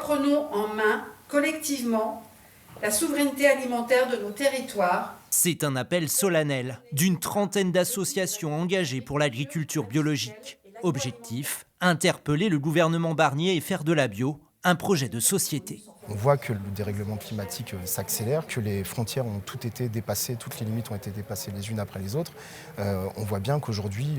reprenons en main, collectivement, la souveraineté alimentaire de nos territoires. C'est un appel solennel d'une trentaine d'associations engagées pour l'agriculture biologique. Objectif, interpeller le gouvernement Barnier et faire de la bio un projet de société. On voit que le dérèglement climatique s'accélère, que les frontières ont toutes été dépassées, toutes les limites ont été dépassées les unes après les autres. On voit bien qu'aujourd'hui,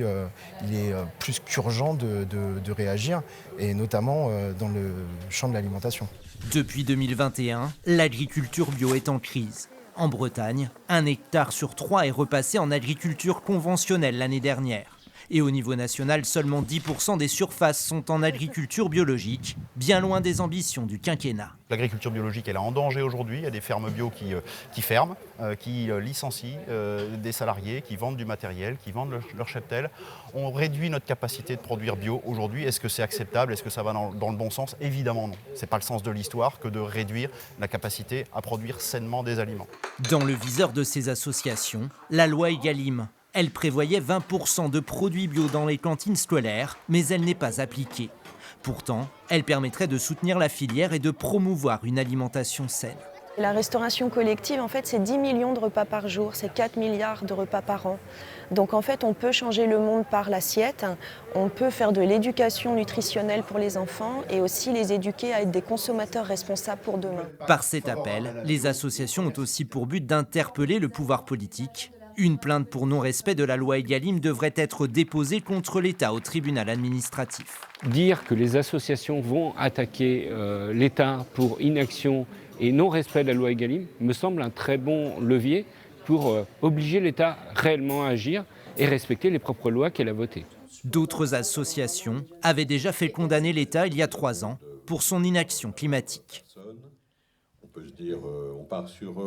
il est plus qu'urgent de réagir, et notamment dans le champ de l'alimentation. Depuis 2021, l'agriculture bio est en crise. En Bretagne, 1 hectare sur 3 est repassé en agriculture conventionnelle l'année dernière. Et au niveau national, seulement 10% des surfaces sont en agriculture biologique, bien loin des ambitions du quinquennat. L'agriculture biologique, elle est en danger aujourd'hui. Il y a des fermes bio qui ferment, qui licencient des salariés, qui vendent du matériel, qui vendent leur cheptel. On réduit notre capacité de produire bio aujourd'hui. Est-ce que c'est acceptable? Est-ce que ça va dans le bon sens? Évidemment non. Ce n'est pas le sens de l'histoire que de réduire la capacité à produire sainement des aliments. Dans le viseur de ces associations, la loi Egalim. Elle prévoyait 20% de produits bio dans les cantines scolaires, mais elle n'est pas appliquée. Pourtant, elle permettrait de soutenir la filière et de promouvoir une alimentation saine. La restauration collective, en fait, c'est 10 millions de repas par jour, c'est 4 milliards de repas par an. Donc en fait, on peut changer le monde par l'assiette, on peut faire de l'éducation nutritionnelle pour les enfants et aussi les éduquer à être des consommateurs responsables pour demain. Par cet appel, les associations ont aussi pour but d'interpeller le pouvoir politique. Une plainte pour non-respect de la loi Egalim devrait être déposée contre l'État au tribunal administratif. Dire que les associations vont attaquer l'État pour inaction et non-respect de la loi Egalim me semble un très bon levier pour obliger l'État réellement à agir et respecter les propres lois qu'elle a votées. D'autres associations avaient déjà fait condamner l'État il y a 3 ans pour son inaction climatique. On peut se dire, on part sur